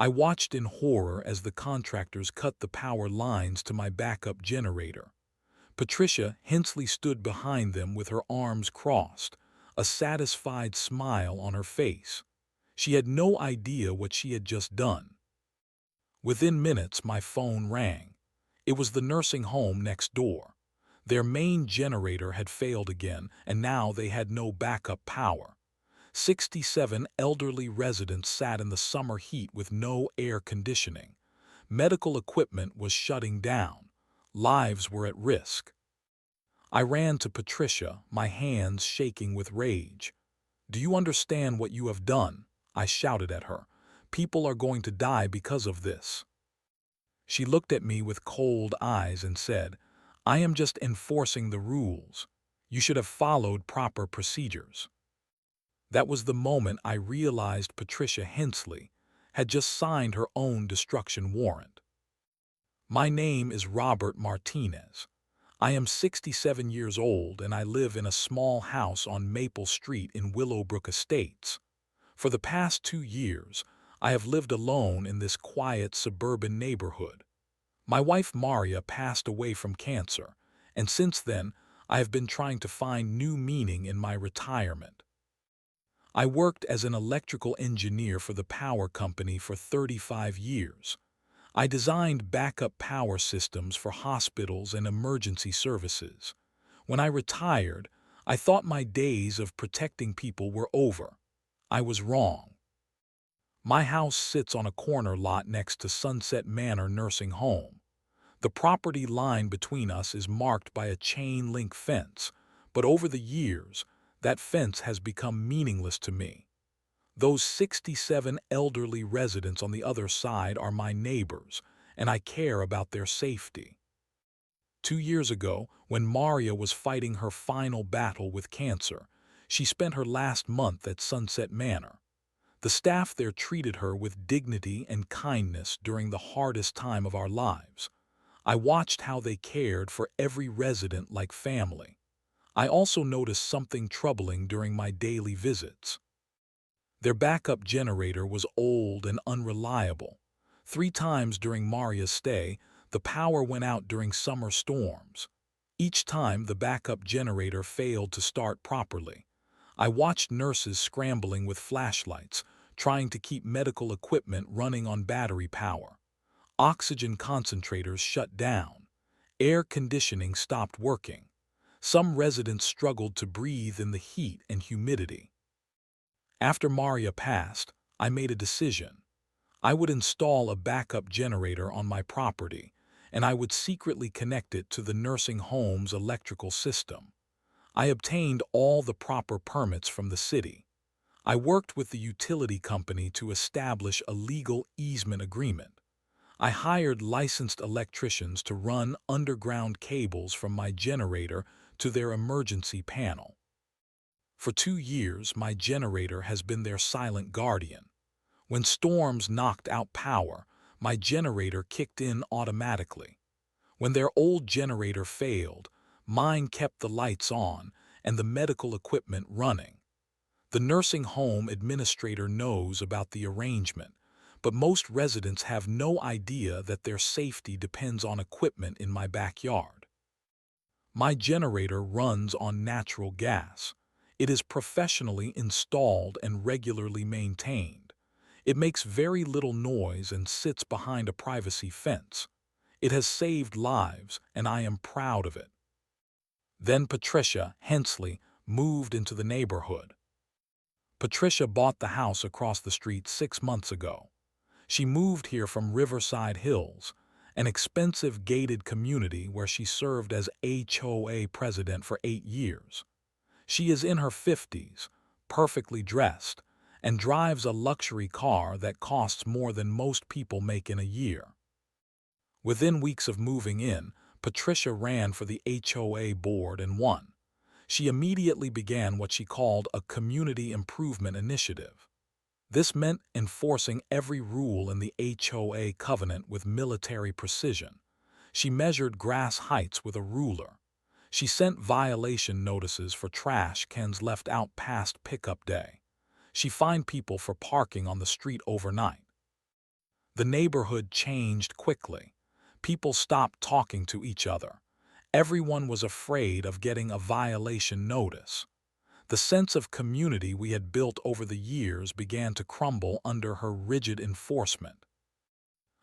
I watched in horror as the contractors cut the power lines to my backup generator. Patricia Hensley stood behind them with her arms crossed, a satisfied smile on her face. She had no idea what she had just done. Within minutes, my phone rang. It was the nursing home next door. Their main generator had failed again, and now they had no backup power. 67 elderly residents sat in the summer heat with no air conditioning. Medical equipment was shutting down. Lives were at risk. I ran to Patricia, my hands shaking with rage. "Do you understand what you have done?" I shouted at her. "People are going to die because of this." She looked at me with cold eyes and said, "I am just enforcing the rules. You should have followed proper procedures." That was the moment I realized Patricia Hensley had just signed her own destruction warrant. My name is Robert Martinez. I am 67 years old and I live in a small house on Maple Street in Willowbrook Estates. For the past 2 years, I have lived alone in this quiet suburban neighborhood. My wife Maria passed away from cancer, and since then, I have been trying to find new meaning in my retirement. I worked as an electrical engineer for the power company for 35 years. I designed backup power systems for hospitals and emergency services. When I retired, I thought my days of protecting people were over. I was wrong. My house sits on a corner lot next to Sunset Manor Nursing Home. The property line between us is marked by a chain-link fence, but over the years, that fence has become meaningless to me. Those 67 elderly residents on the other side are my neighbors, and I care about their safety. 2 years ago, when Maria was fighting her final battle with cancer, she spent her last month at Sunset Manor. The staff there treated her with dignity and kindness during the hardest time of our lives. I watched how they cared for every resident like family. I also noticed something troubling during my daily visits. Their backup generator was old and unreliable. 3 times during Maria's stay, the power went out during summer storms. Each time the backup generator failed to start properly. I watched nurses scrambling with flashlights, trying to keep medical equipment running on battery power. Oxygen concentrators shut down. Air conditioning stopped working. Some residents struggled to breathe in the heat and humidity. After Maria passed, I made a decision. I would install a backup generator on my property, and I would secretly connect it to the nursing home's electrical system. I obtained all the proper permits from the city. I worked with the utility company to establish a legal easement agreement. I hired licensed electricians to run underground cables from my generator to their emergency panel. For 2 years, my generator has been their silent guardian. When storms knocked out power, my generator kicked in automatically. When their old generator failed, mine kept the lights on and the medical equipment running. The nursing home administrator knows about the arrangement, but most residents have no idea that their safety depends on equipment in my backyard. My generator runs on natural gas. It is professionally installed and regularly maintained. It makes very little noise and sits behind a privacy fence. It has saved lives, and I am proud of it. Then Patricia Hensley moved into the neighborhood. Patricia bought the house across the street 6 months ago. She moved here from Riverside Hills, an expensive gated community where she served as HOA president for 8 years. She is in her 50s, perfectly dressed, and drives a luxury car that costs more than most people make in a year. Within weeks of moving in, Patricia ran for the HOA board and won. She immediately began what she called a community improvement initiative. This meant enforcing every rule in the HOA covenant with military precision. She measured grass heights with a ruler. She sent violation notices for trash cans left out past pickup day. She fined people for parking on the street overnight. The neighborhood changed quickly. People stopped talking to each other. Everyone was afraid of getting a violation notice. The sense of community we had built over the years began to crumble under her rigid enforcement.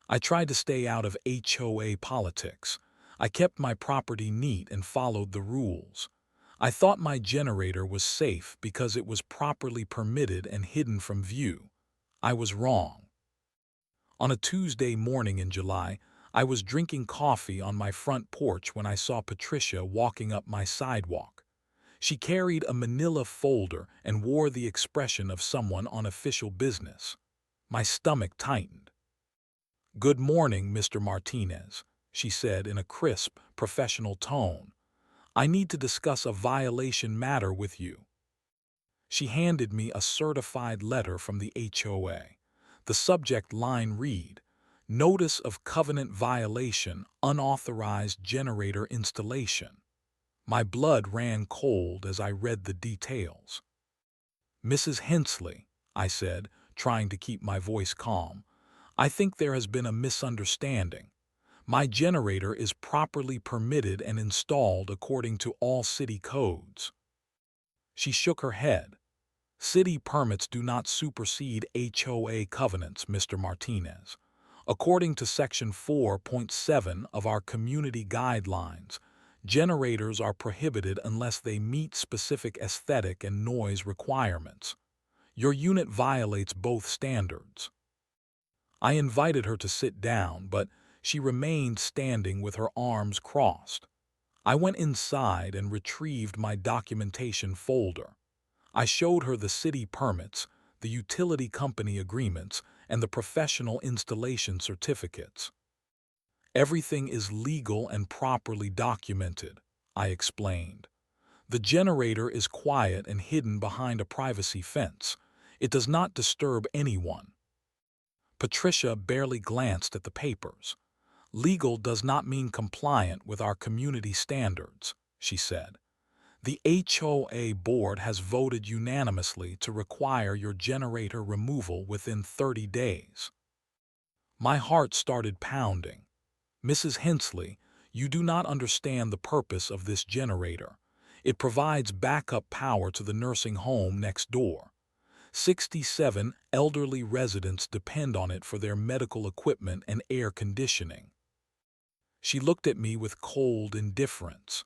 I tried to stay out of HOA politics. I kept my property neat and followed the rules. I thought my generator was safe because it was properly permitted and hidden from view. I was wrong. On a Tuesday morning in July, I was drinking coffee on my front porch when I saw Patricia walking up my sidewalk. She carried a manila folder and wore the expression of someone on official business. My stomach tightened. "Good morning, Mr. Martinez," she said in a crisp, professional tone. "I need to discuss a violation matter with you." She handed me a certified letter from the HOA. The subject line read, "Notice of Covenant Violation, Unauthorized Generator Installation." My blood ran cold as I read the details. "Mrs. Hensley," I said, trying to keep my voice calm, "I think there has been a misunderstanding. My generator is properly permitted and installed according to all city codes." She shook her head. "City permits do not supersede HOA covenants, Mr. Martinez. According to Section 4.7 of our community guidelines, generators are prohibited unless they meet specific aesthetic and noise requirements. Your unit violates both standards." I invited her to sit down, but she remained standing with her arms crossed. I went inside and retrieved my documentation folder. I showed her the city permits, the utility company agreements, and the professional installation certificates. "Everything is legal and properly documented," I explained. "The generator is quiet and hidden behind a privacy fence. It does not disturb anyone." Patricia barely glanced at the papers. "Legal does not mean compliant with our community standards," she said. "The HOA board has voted unanimously to require your generator removal within 30 days. My heart started pounding. "Mrs. Hensley, you do not understand the purpose of this generator. It provides backup power to the nursing home next door. 67 elderly residents depend on it for their medical equipment and air conditioning." She looked at me with cold indifference.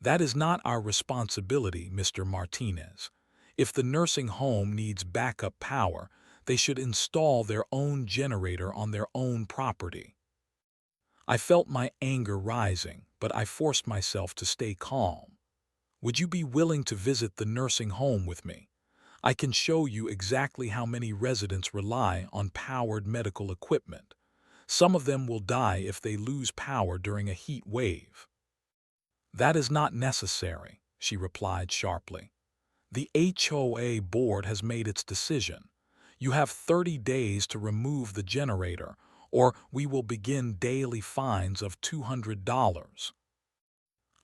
"That is not our responsibility, Mr. Martinez. If the nursing home needs backup power, they should install their own generator on their own property." I felt my anger rising, but I forced myself to stay calm. "Would you be willing to visit the nursing home with me? I can show you exactly how many residents rely on powered medical equipment. Some of them will die if they lose power during a heat wave." "That is not necessary," she replied sharply. "The HOA board has made its decision. You have 30 days to remove the generator, or we will begin daily fines of $200.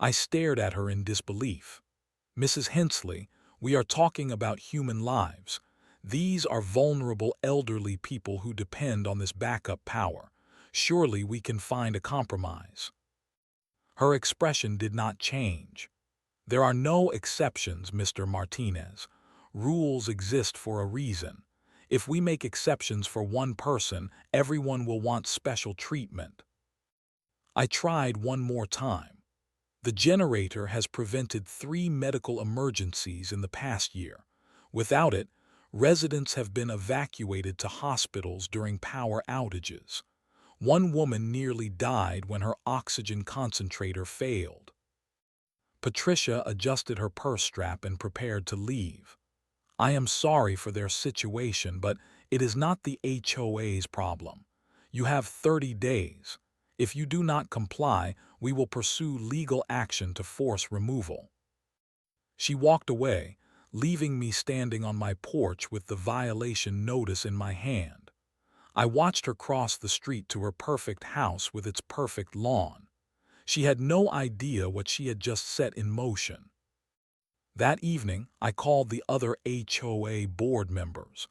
I stared at her in disbelief. "Mrs. Hensley, we are talking about human lives. These are vulnerable elderly people who depend on this backup power. Surely we can find a compromise." Her expression did not change. "There are no exceptions, Mr. Martinez. Rules exist for a reason. If we make exceptions for one person, everyone will want special treatment." I tried one more time. "The generator has prevented 3 medical emergencies in the past year. Without it, residents have been evacuated to hospitals during power outages. One woman nearly died when her oxygen concentrator failed." Patricia adjusted her purse strap and prepared to leave. "I am sorry for their situation, but it is not the HOA's problem. You have 30 days. If you do not comply, we will pursue legal action to force removal." She walked away, leaving me standing on my porch with the violation notice in my hand. I watched her cross the street to her perfect house with its perfect lawn. She had no idea what she had just set in motion. That evening, I called the other HOA board members.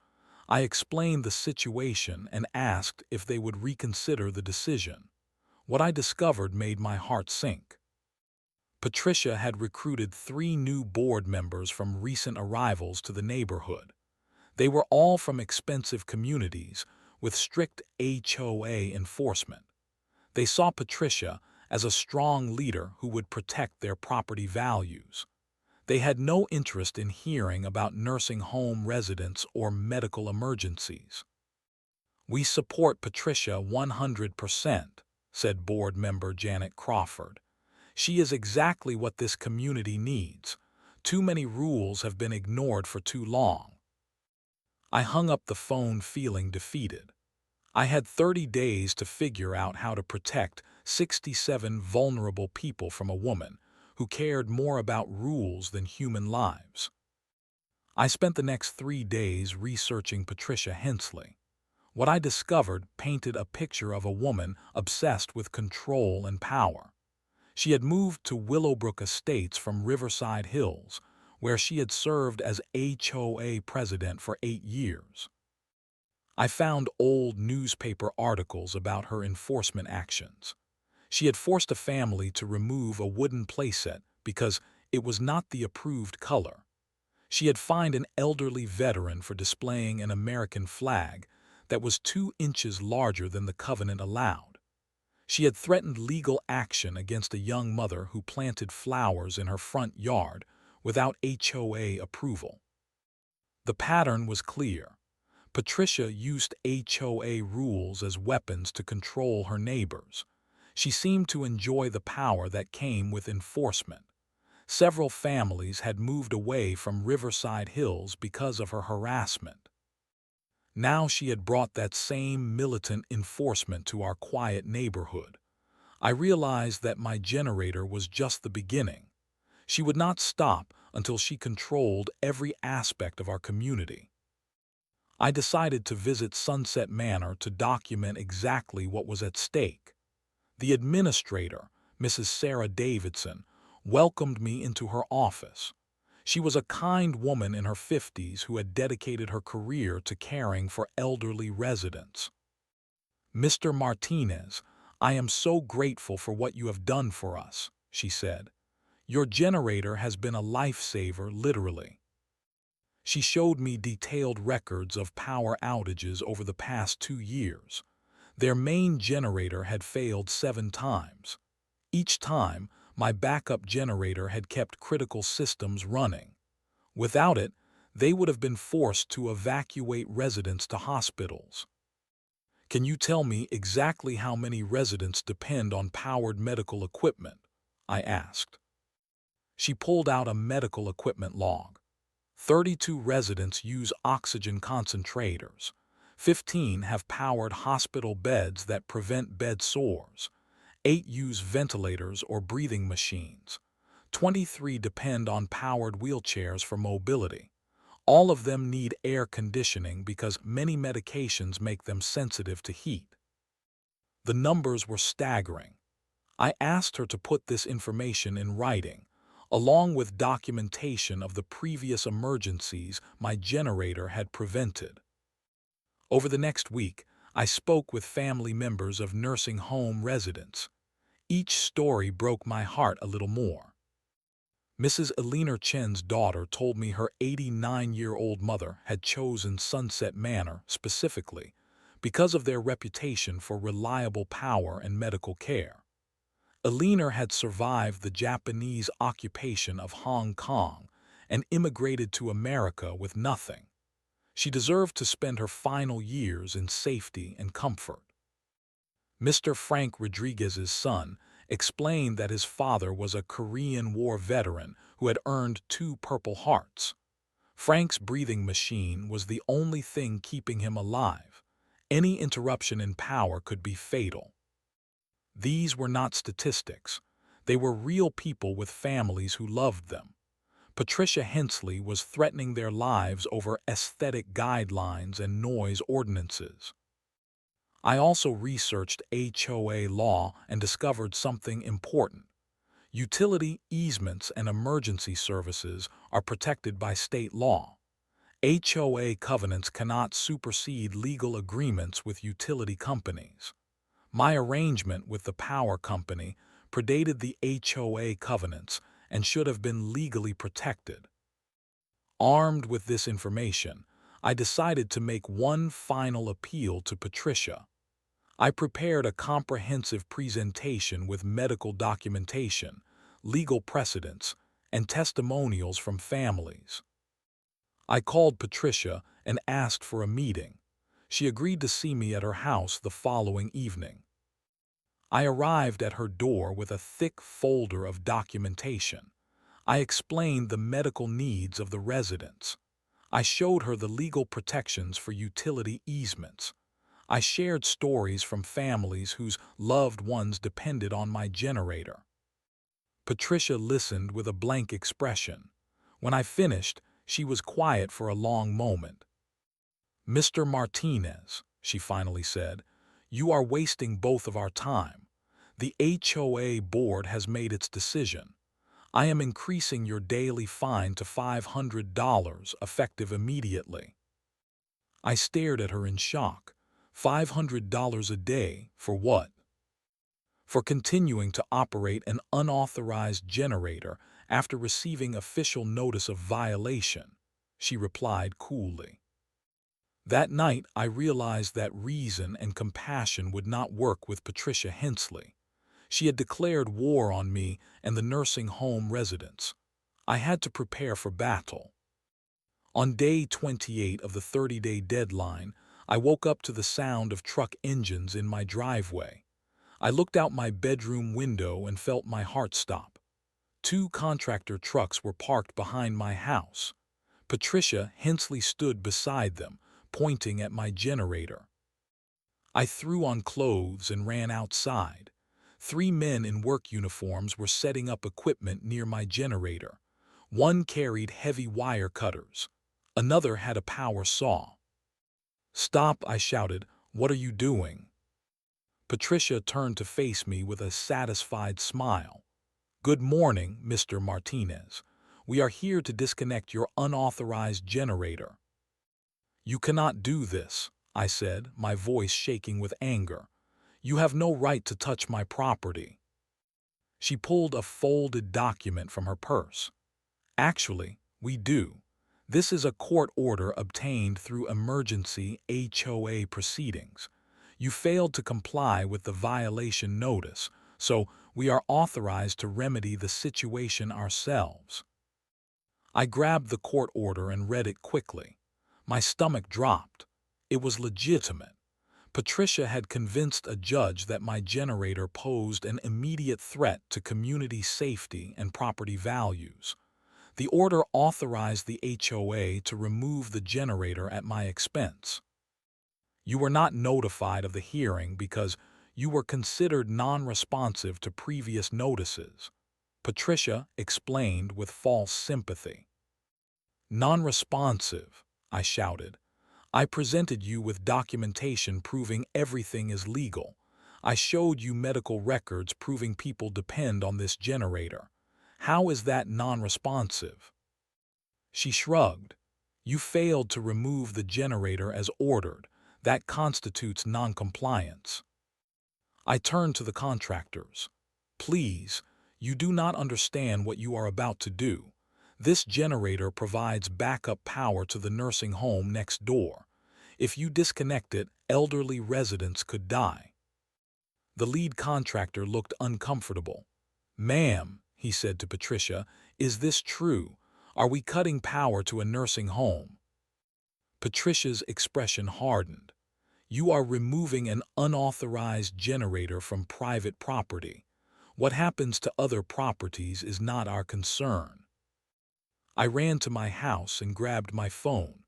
I explained the situation and asked if they would reconsider the decision. What I discovered made my heart sink. Patricia had recruited 3 new board members from recent arrivals to the neighborhood. They were all from expensive communities with strict HOA enforcement. They saw Patricia as a strong leader who would protect their property values. They had no interest in hearing about nursing home residents or medical emergencies. "We support Patricia 100%, said board member Janet Crawford. "She is exactly what this community needs. Too many rules have been ignored for too long." I hung up the phone feeling defeated. I had 30 days to figure out how to protect 67 vulnerable people from a woman who cared more about rules than human lives. I spent the next 3 days researching Patricia Hensley. What I discovered painted a picture of a woman obsessed with control and power. She had moved to Willowbrook Estates from Riverside Hills, where she had served as HOA president for 8 years. I found old newspaper articles about her enforcement actions. She had forced a family to remove a wooden playset because it was not the approved color. She had fined an elderly veteran for displaying an American flag that was 2 inches larger than the covenant allowed. She had threatened legal action against a young mother who planted flowers in her front yard without HOA approval. The pattern was clear. Patricia used HOA rules as weapons to control her neighbors. She seemed to enjoy the power that came with enforcement. Several families had moved away from Riverside Hills because of her harassment. Now she had brought that same militant enforcement to our quiet neighborhood. I realized that my generator was just the beginning. She would not stop until she controlled every aspect of our community. I decided to visit Sunset Manor to document exactly what was at stake. The administrator, Mrs. Sarah Davidson, welcomed me into her office. She was a kind woman in her 50s who had dedicated her career to caring for elderly residents. "Mr. Martinez, I am so grateful for what you have done for us," she said. "Your generator has been a lifesaver, literally." She showed me detailed records of power outages over the past 2 years. Their main generator had failed 7 times. Each time, my backup generator had kept critical systems running. Without it, they would have been forced to evacuate residents to hospitals. "Can you tell me exactly how many residents depend on powered medical equipment?" I asked. She pulled out a medical equipment log. 32 residents use oxygen concentrators. 15 have powered hospital beds that prevent bed sores. 8 use ventilators or breathing machines. 23 depend on powered wheelchairs for mobility. All of them need air conditioning because many medications make them sensitive to heat. The numbers were staggering. I asked her to put this information in writing, along with documentation of the previous emergencies my generator had prevented. Over the next week, I spoke with family members of nursing home residents. Each story broke my heart a little more. Mrs. Eleanor Chen's daughter told me her 89-year-old mother had chosen Sunset Manor specifically because of their reputation for reliable power and medical care. Eleanor had survived the Japanese occupation of Hong Kong and immigrated to America with nothing. She deserved to spend her final years in safety and comfort. Mr. Frank Rodriguez's son explained that his father was a Korean War veteran who had earned 2 Purple Hearts. Frank's breathing machine was the only thing keeping him alive. Any interruption in power could be fatal. These were not statistics. They were real people with families who loved them. Patricia Hensley was threatening their lives over aesthetic guidelines and noise ordinances. I also researched HOA law and discovered something important. Utility easements and emergency services are protected by state law. HOA covenants cannot supersede legal agreements with utility companies. My arrangement with the power company predated the HOA covenants and should have been legally protected. Armed with this information, I decided to make one final appeal to Patricia. I prepared a comprehensive presentation with medical documentation, legal precedents, and testimonials from families. I called Patricia and asked for a meeting. She agreed to see me at her house the following evening. I arrived at her door with a thick folder of documentation. I explained the medical needs of the residents. I showed her the legal protections for utility easements. I shared stories from families whose loved ones depended on my generator. Patricia listened with a blank expression. When I finished, she was quiet for a long moment. "Mr. Martinez," she finally said, "you are wasting both of our time. The HOA board has made its decision. I am increasing your daily fine to $500 effective immediately." I stared at her in shock. $500 a day for what? For continuing to operate an unauthorized generator after receiving official notice of violation, she replied coolly. That night, I realized that reason and compassion would not work with Patricia Hensley. She had declared war on me and the nursing home residents. I had to prepare for battle. On day 28 of the 30-day deadline, I woke up to the sound of truck engines in my driveway. I looked out my bedroom window and felt my heart stop. 2 contractor trucks were parked behind my house. Patricia Hensley stood beside them, pointing at my generator. I threw on clothes and ran outside. 3 men in work uniforms were setting up equipment near my generator. One carried heavy wire cutters. Another had a power saw. "Stop," I shouted. "What are you doing?" Patricia turned to face me with a satisfied smile. "Good morning, Mr. Martinez. We are here to disconnect your unauthorized generator." "You cannot do this," I said, my voice shaking with anger. "You have no right to touch my property." She pulled a folded document from her purse. "Actually, we do. This is a court order obtained through emergency HOA proceedings. You failed to comply with the violation notice, so we are authorized to remedy the situation ourselves." I grabbed the court order and read it quickly. My stomach dropped. It was legitimate. Patricia had convinced a judge that my generator posed an immediate threat to community safety and property values. The order authorized the HOA to remove the generator at my expense. "You were not notified of the hearing because you were considered non-responsive to previous notices," Patricia explained with false sympathy. "Non-responsive," I shouted. "I presented you with documentation proving everything is legal. I showed you medical records proving people depend on this generator. How is that non-responsive?" She shrugged. "You failed to remove the generator as ordered. That constitutes non-compliance." I turned to the contractors. "Please, you do not understand what you are about to do. This generator provides backup power to the nursing home next door. If you disconnect it, elderly residents could die." The lead contractor looked uncomfortable. "Ma'am," he said to Patricia, "is this true? Are we cutting power to a nursing home?" Patricia's expression hardened. "You are removing an unauthorized generator from private property. What happens to other properties is not our concern." I ran to my house and grabbed my phone.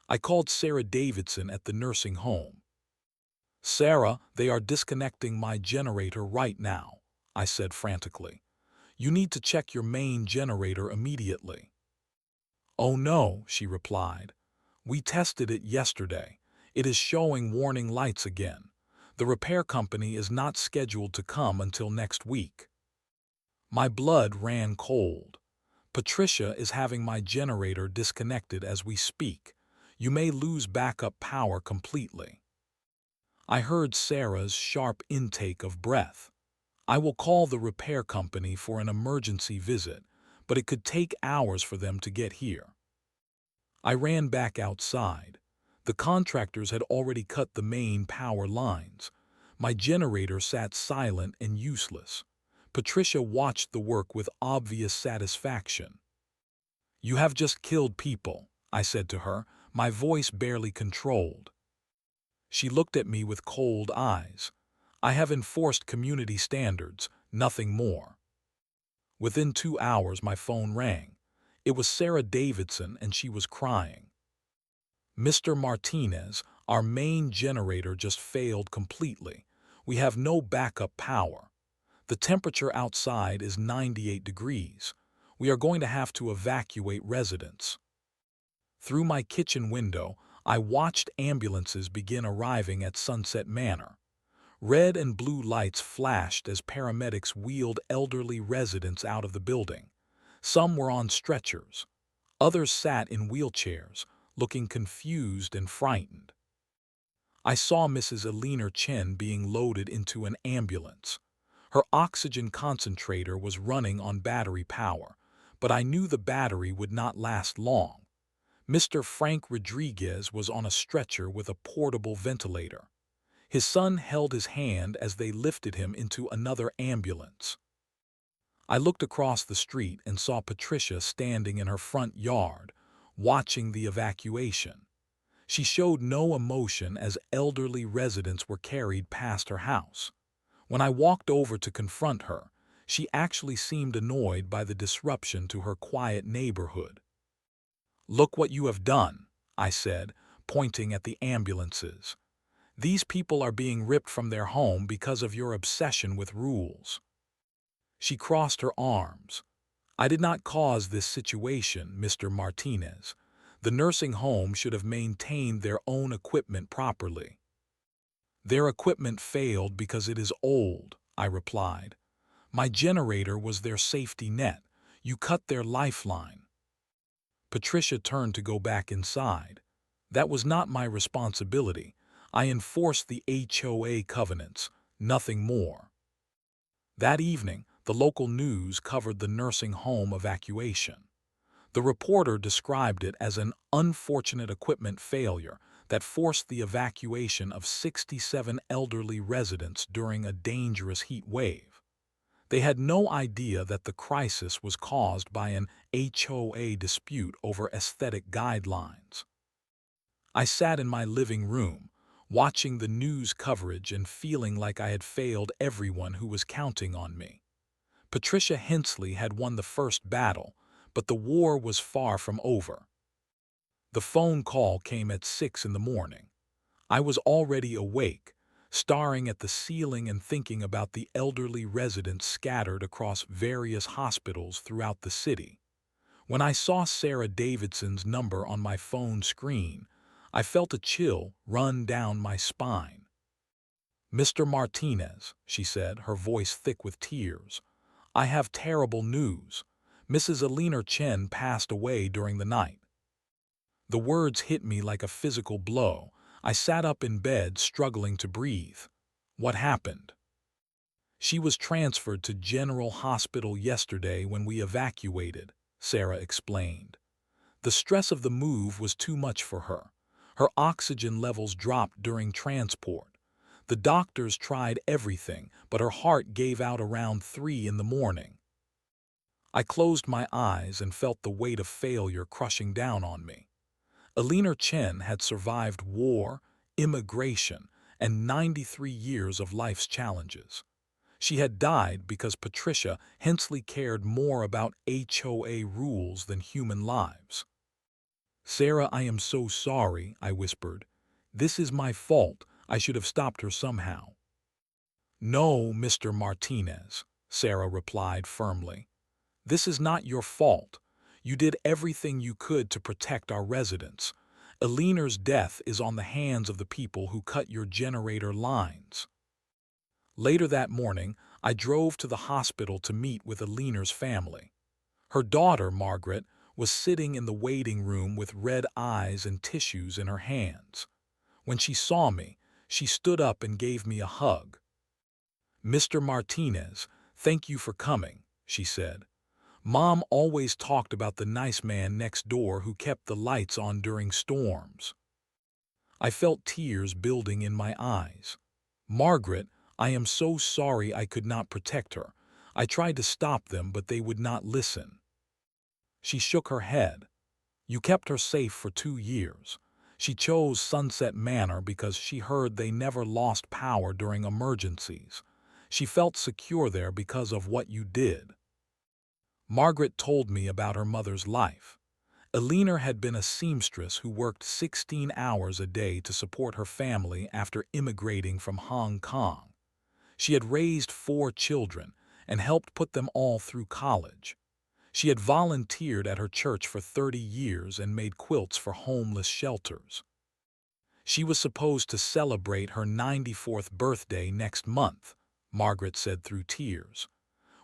I called Sarah Davidson at the nursing home. "Sarah, they are disconnecting my generator right now," I said frantically. "You need to check your main generator immediately." "Oh no," she replied. "We tested it yesterday. It is showing warning lights again. The repair company is not scheduled to come until next week." My blood ran cold. Patricia is having my generator disconnected as we speak. You may lose backup power completely." I heard Sarah's sharp intake of breath. "I will call the repair company for an emergency visit, but it could take hours for them to get here." I ran back outside. The contractors had already cut the main power lines. My generator sat silent and useless. Patricia watched the work with obvious satisfaction. "You have just killed people," I said to her, my voice barely controlled. She looked at me with cold eyes. "I have enforced community standards, nothing more." Within 2 hours, my phone rang. It was Sarah Davidson, and she was crying. "Mr. Martinez, our main generator just failed completely. We have no backup power. The temperature outside is 98 degrees. We are going to have to evacuate residents." Through my kitchen window, I watched ambulances begin arriving at Sunset Manor. Red and blue lights flashed as paramedics wheeled elderly residents out of the building. Some were on stretchers. Others sat in wheelchairs, looking confused and frightened. I saw Mrs. Alina Chen being loaded into an ambulance. Her oxygen concentrator was running on battery power, but I knew the battery would not last long. Mr. Frank Rodriguez was on a stretcher with a portable ventilator. His son held his hand as they lifted him into another ambulance. I looked across the street and saw Patricia standing in her front yard, watching the evacuation. She showed no emotion as elderly residents were carried past her house. When I walked over to confront her, she actually seemed annoyed by the disruption to her quiet neighborhood. "Look what you have done," I said, pointing at the ambulances. "These people are being ripped from their home because of your obsession with rules." She crossed her arms. "I did not cause this situation, Mr. Martinez. The nursing home should have maintained their own equipment properly." "Their equipment failed because it is old," I replied. "My generator was their safety net. You cut their lifeline." Patricia turned to go back inside. "That was not my responsibility. I enforced the HOA covenants, nothing more." That evening, the local news covered the nursing home evacuation. The reporter described it as an unfortunate equipment failure that forced the evacuation of 67 elderly residents during a dangerous heat wave. They had no idea that the crisis was caused by an HOA dispute over aesthetic guidelines. I sat in my living room, watching the news coverage and feeling like I had failed everyone who was counting on me. Patricia Hensley had won the first battle, but the war was far from over. The phone call came at 6 in the morning. I was already awake, staring at the ceiling and thinking about the elderly residents scattered across various hospitals throughout the city. When I saw Sarah Davidson's number on my phone screen, I felt a chill run down my spine. "Mr. Martinez," she said, her voice thick with tears, "I have terrible news. Mrs. Alina Chen passed away during the night." The words hit me like a physical blow. I sat up in bed, struggling to breathe. "What happened?" "She was transferred to General Hospital yesterday when we evacuated," Sarah explained. "The stress of the move was too much for her. Her oxygen levels dropped during transport. The doctors tried everything, but her heart gave out around 3 in the morning." I closed my eyes and felt the weight of failure crushing down on me. Alina Chen had survived war, immigration, and 93 years of life's challenges. She had died because Patricia Hensley cared more about HOA rules than human lives. "Sarah, I am so sorry," I whispered. "This is my fault. I should have stopped her somehow." "No, Mr. Martinez," Sarah replied firmly. "This is not your fault. You did everything you could to protect our residents. Alina's death is on the hands of the people who cut your generator lines." Later that morning, I drove to the hospital to meet with Alina's family. Her daughter, Margaret, was sitting in the waiting room with red eyes and tissues in her hands. When she saw me, she stood up and gave me a hug. "Mr. Martinez, thank you for coming," she said. "Mom always talked about the nice man next door who kept the lights on during storms." I felt tears building in my eyes. "Margaret, I am so sorry I could not protect her. I tried to stop them, but they would not listen." She shook her head. "You kept her safe for 2 years. She chose Sunset Manor because she heard they never lost power during emergencies. She felt secure there because of what you did." Margaret told me about her mother's life. Eleanor had been a seamstress who worked 16 hours a day to support her family after immigrating from Hong Kong. She had raised 4 children and helped put them all through college. She had volunteered at her church for 30 years and made quilts for homeless shelters. She was supposed to celebrate her 94th birthday next month, Margaret said through tears.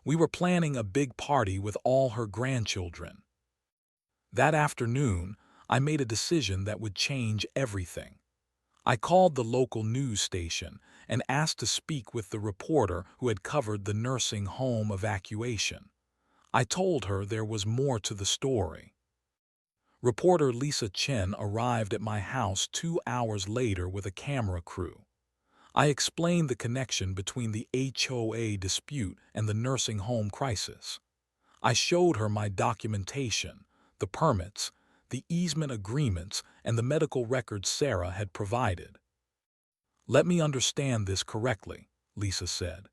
"We were planning a big party with all her grandchildren." That afternoon, I made a decision that would change everything. I called the local news station and asked to speak with the reporter who had covered the nursing home evacuation. I told her there was more to the story. Reporter Lisa Chen arrived at my house 2 hours later with a camera crew. I explained the connection between the HOA dispute and the nursing home crisis. I showed her my documentation, the permits, the easement agreements, and the medical records Sarah had provided. "Let me understand this correctly," Lisa said.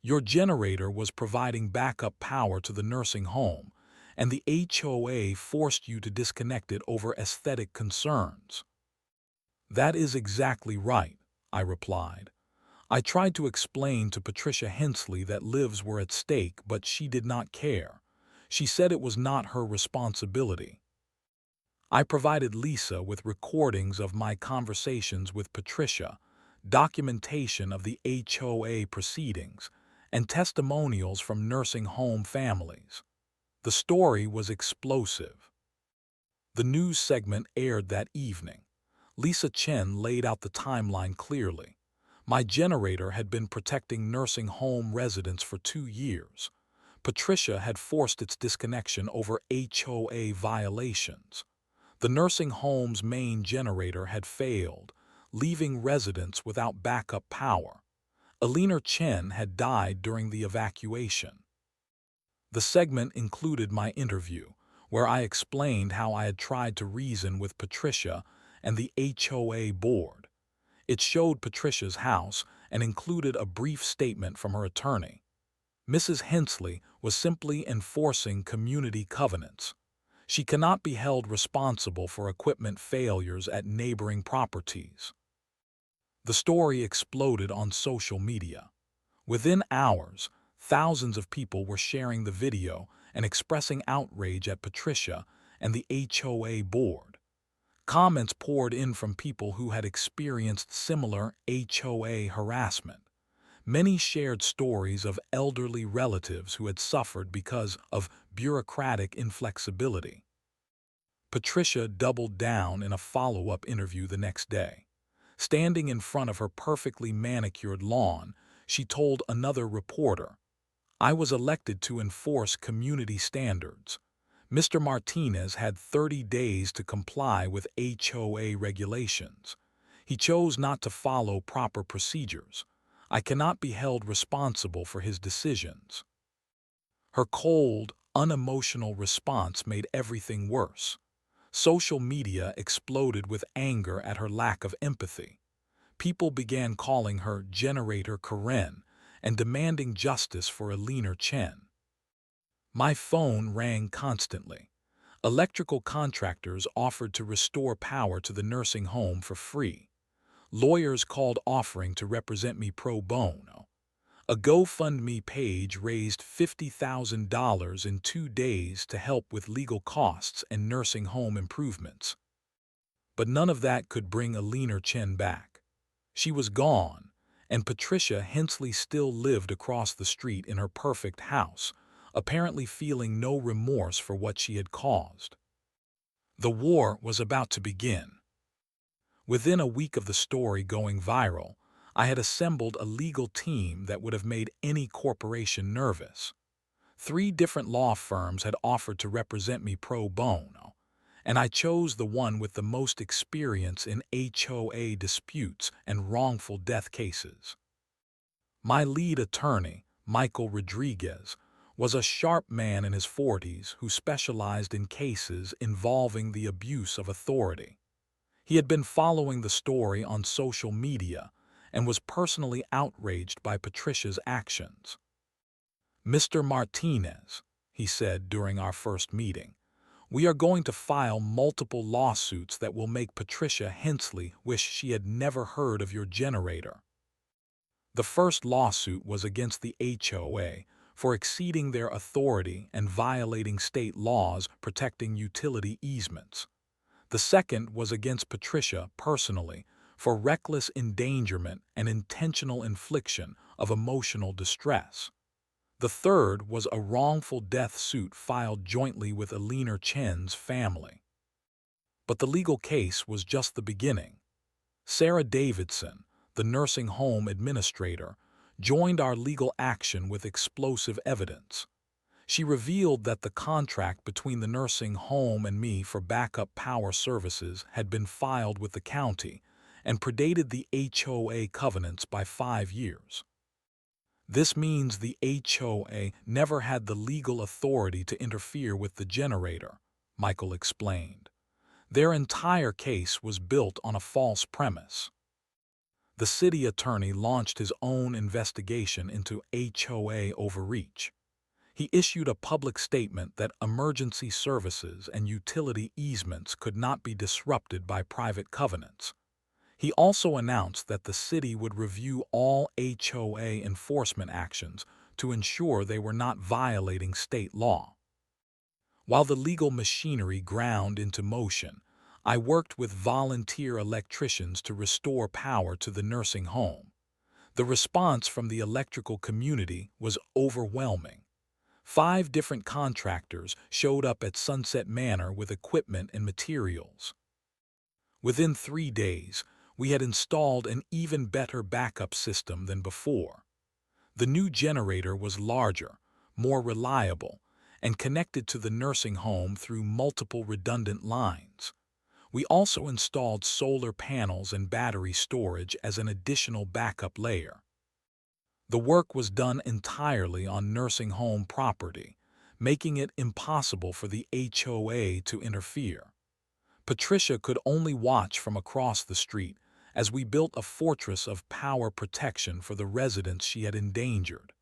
"Your generator was providing backup power to the nursing home, and the HOA forced you to disconnect it over aesthetic concerns." "That is exactly right," I replied. I tried to explain to Patricia Hensley that lives were at stake, but she did not care. She said it was not her responsibility. I provided Lisa with recordings of my conversations with Patricia, documentation of the HOA proceedings, and testimonials from nursing home families. The story was explosive. The news segment aired that evening. Lisa Chen laid out the timeline clearly. My generator had been protecting nursing home residents for 2 years. Patricia had forced its disconnection over HOA violations. The nursing home's main generator had failed, leaving residents without backup power. Eleanor Chen had died during the evacuation. The segment included my interview, where I explained how I had tried to reason with Patricia and the HOA board. It showed Patricia's house and included a brief statement from her attorney. Mrs. Hensley was simply enforcing community covenants. She cannot be held responsible for equipment failures at neighboring properties. The story exploded on social media. Within hours, thousands of people were sharing the video and expressing outrage at Patricia and the HOA board. Comments poured in from people who had experienced similar HOA harassment. Many shared stories of elderly relatives who had suffered because of bureaucratic inflexibility. Patricia doubled down in a follow-up interview the next day. Standing in front of her perfectly manicured lawn, she told another reporter, "I was elected to enforce community standards. Mr. Martinez had 30 days to comply with HOA regulations. He chose not to follow proper procedures. I cannot be held responsible for his decisions." Her cold, unemotional response made everything worse. Social media exploded with anger at her lack of empathy. People began calling her Generator Karen and demanding justice for Eleanor Chen. My phone rang constantly. Electrical contractors offered to restore power to the nursing home for free. Lawyers called offering to represent me pro bono. A GoFundMe page raised $50,000 in 2 days to help with legal costs and nursing home improvements. But none of that could bring Eleanor Chen back. She was gone, and Patricia Hensley still lived across the street in her perfect house, apparently feeling no remorse for what she had caused. The war was about to begin. Within a week of the story going viral, I had assembled a legal team that would have made any corporation nervous. 3 different law firms had offered to represent me pro bono, and I chose the one with the most experience in HOA disputes and wrongful death cases. My lead attorney, Michael Rodriguez, was a sharp man in his 40s who specialized in cases involving the abuse of authority. He had been following the story on social media and was personally outraged by Patricia's actions. "Mr. Martinez," he said during our first meeting, "we are going to file multiple lawsuits that will make Patricia Hensley wish she had never heard of your generator." The first lawsuit was against the HOA for exceeding their authority and violating state laws protecting utility easements. The second was against Patricia personally for reckless endangerment and intentional infliction of emotional distress. The third was a wrongful death suit filed jointly with Alina Chen's family. But the legal case was just the beginning. Sarah Davidson, the nursing home administrator, joined our legal action with explosive evidence. She revealed that the contract between the nursing home and me for backup power services had been filed with the county and predated the HOA covenants by 5 years. This means the HOA never had the legal authority to interfere with the generator, Michael explained. Their entire case was built on a false premise. The city attorney launched his own investigation into HOA overreach. He issued a public statement that emergency services and utility easements could not be disrupted by private covenants. He also announced that the city would review all HOA enforcement actions to ensure they were not violating state law. While the legal machinery ground into motion, I worked with volunteer electricians to restore power to the nursing home. The response from the electrical community was overwhelming. 5 different contractors showed up at Sunset Manor with equipment and materials. Within 3 days, we had installed an even better backup system than before. The new generator was larger, more reliable, and connected to the nursing home through multiple redundant lines. We also installed solar panels and battery storage as an additional backup layer. The work was done entirely on nursing home property, making it impossible for the HOA to interfere. Patricia could only watch from across the street as we built a fortress of power protection for the residents she had endangered.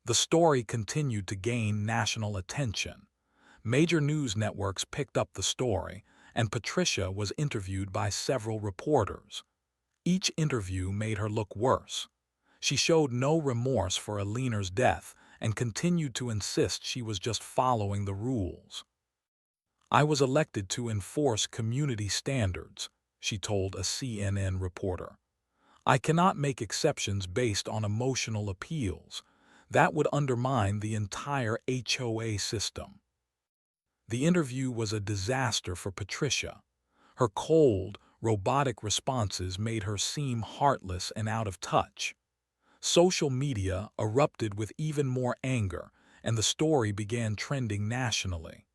The story continued to gain national attention. Major news networks picked up the story, and Patricia was interviewed by several reporters. Each interview made her look worse. She showed no remorse for Alina's death and continued to insist she was just following the rules. "I was elected to enforce community standards," she told a CNN reporter. "I cannot make exceptions based on emotional appeals. That would undermine the entire HOA system." The interview was a disaster for Patricia. Her cold, robotic responses made her seem heartless and out of touch. Social media erupted with even more anger, and the story began trending nationally.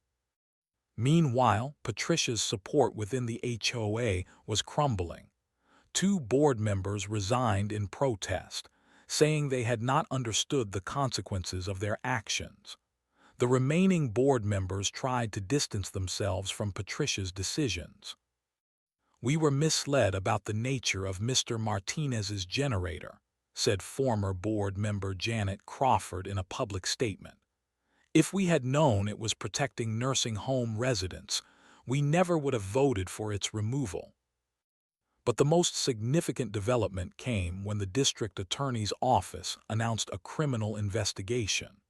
Meanwhile, Patricia's support within the HOA was crumbling. 2 board members resigned in protest, saying they had not understood the consequences of their actions. The remaining board members tried to distance themselves from Patricia's decisions. "We were misled about the nature of Mr. Martinez's generator," said former board member Janet Crawford in a public statement. "If we had known it was protecting nursing home residents, we never would have voted for its removal." But the most significant development came when the district attorney's office announced a criminal investigation.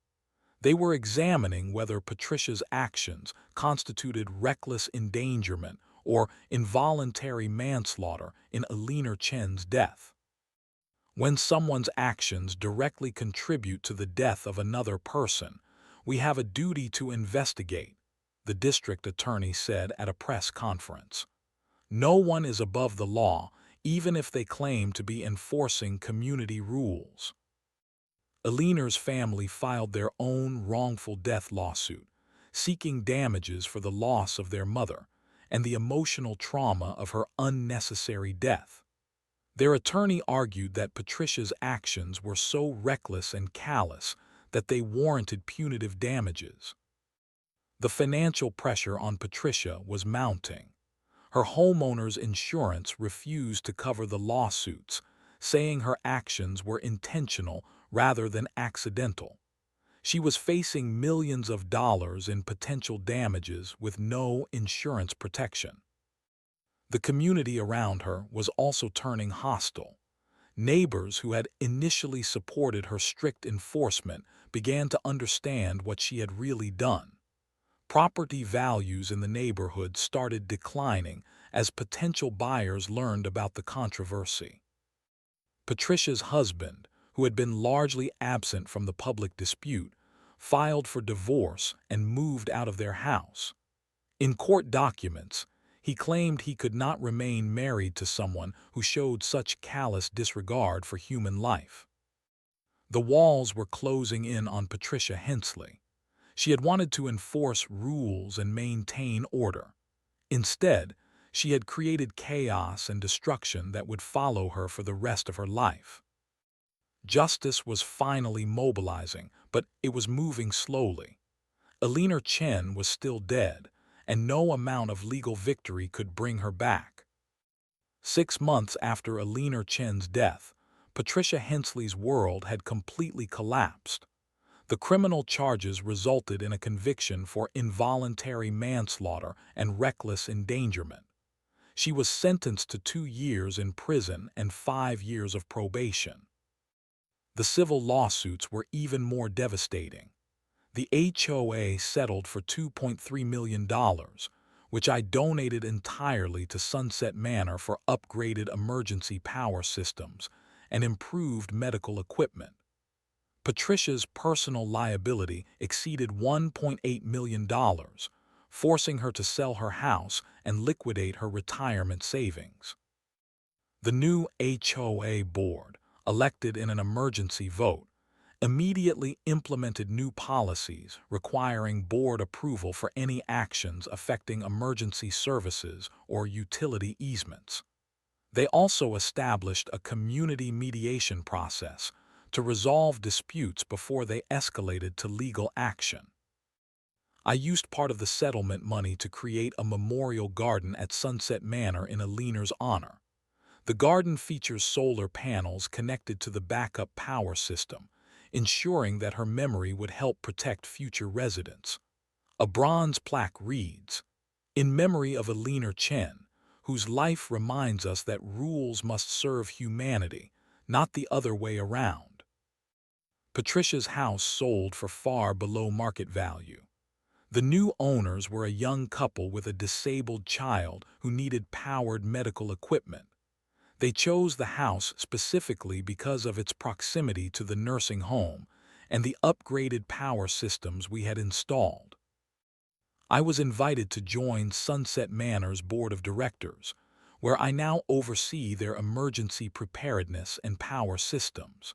They were examining whether Patricia's actions constituted reckless endangerment or involuntary manslaughter in Alina Chen's death. When someone's actions directly contribute to the death of another person, we have a duty to investigate, the district attorney said at a press conference. No one is above the law, even if they claim to be enforcing community rules. Aliner's family filed their own wrongful death lawsuit, seeking damages for the loss of their mother and the emotional trauma of her unnecessary death. Their attorney argued that Patricia's actions were so reckless and callous that they warranted punitive damages. The financial pressure on Patricia was mounting. Her homeowner's insurance refused to cover the lawsuits, saying her actions were intentional rather than accidental. She was facing millions of dollars in potential damages with no insurance protection. The community around her was also turning hostile. Neighbors who had initially supported her strict enforcement began to understand what she had really done. Property values in the neighborhood started declining as potential buyers learned about the controversy. Patricia's husband, who had been largely absent from the public dispute, filed for divorce and moved out of their house. In court documents, he claimed he could not remain married to someone who showed such callous disregard for human life. The walls were closing in on Patricia Hensley. She had wanted to enforce rules and maintain order. Instead, she had created chaos and destruction that would follow her for the rest of her life. Justice was finally mobilizing, but it was moving slowly. Aliner Chen was still dead, and no amount of legal victory could bring her back. 6 months after Aliner Chen's death, Patricia Hensley's world had completely collapsed. The criminal charges resulted in a conviction for involuntary manslaughter and reckless endangerment. She was sentenced to 2 years in prison and 5 years of probation. The civil lawsuits were even more devastating. The HOA settled for $2.3 million, which I donated entirely to Sunset Manor for upgraded emergency power systems and improved medical equipment. Patricia's personal liability exceeded $1.8 million, forcing her to sell her house and liquidate her retirement savings. The new HOA board, elected in an emergency vote, immediately implemented new policies requiring board approval for any actions affecting emergency services or utility easements. They also established a community mediation process to resolve disputes before they escalated to legal action. I used part of the settlement money to create a memorial garden at Sunset Manor in Aliner's honor. The garden features solar panels connected to the backup power system, ensuring that her memory would help protect future residents. A bronze plaque reads, "In memory of Aliner Chen, whose life reminds us that rules must serve humanity, not the other way around." Patricia's house sold for far below market value. The new owners were a young couple with a disabled child who needed powered medical equipment. They chose the house specifically because of its proximity to the nursing home and the upgraded power systems we had installed. I was invited to join Sunset Manor's board of directors, where I now oversee their emergency preparedness and power systems.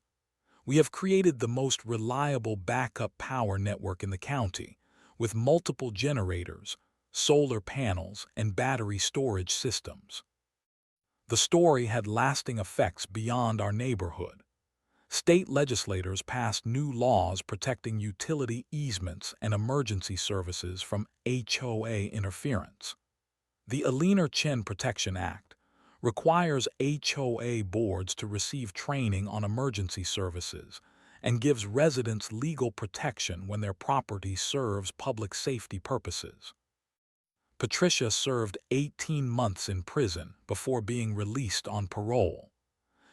We have created the most reliable backup power network in the county, with multiple generators, solar panels, and battery storage systems. The story had lasting effects beyond our neighborhood. State legislators passed new laws protecting utility easements and emergency services from HOA interference. The Aliner Chen Protection Act requires HOA boards to receive training on emergency services and gives residents legal protection when their property serves public safety purposes. Patricia served 18 months in prison before being released on parole.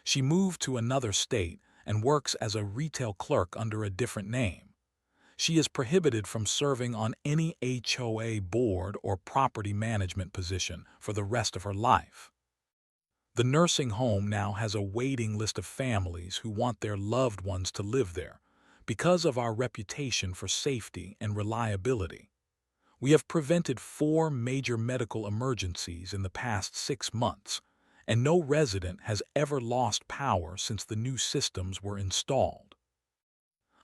She moved to another state and works as a retail clerk under a different name. She is prohibited from serving on any HOA board or property management position for the rest of her life. The nursing home now has a waiting list of families who want their loved ones to live there because of our reputation for safety and reliability. We have prevented 4 major medical emergencies in the past 6 months, and no resident has ever lost power since the new systems were installed.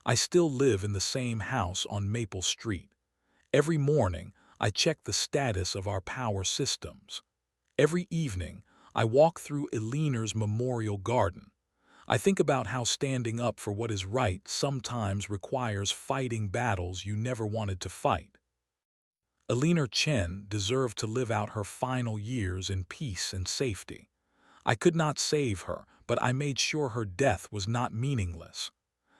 I still live in the same house on Maple Street. Every morning, I check the status of our power systems. Every evening, I walk through Eliner's memorial garden. I think about how standing up for what is right sometimes requires fighting battles you never wanted to fight. Eliner Chen deserved to live out her final years in peace and safety. I could not save her, but I made sure her death was not meaningless.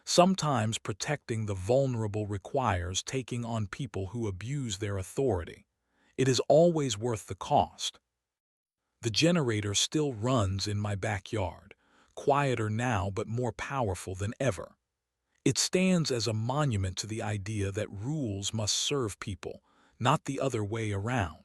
Sometimes protecting the vulnerable requires taking on people who abuse their authority. It is always worth the cost. The generator still runs in my backyard, quieter now but more powerful than ever. It stands as a monument to the idea that rules must serve people, not the other way around.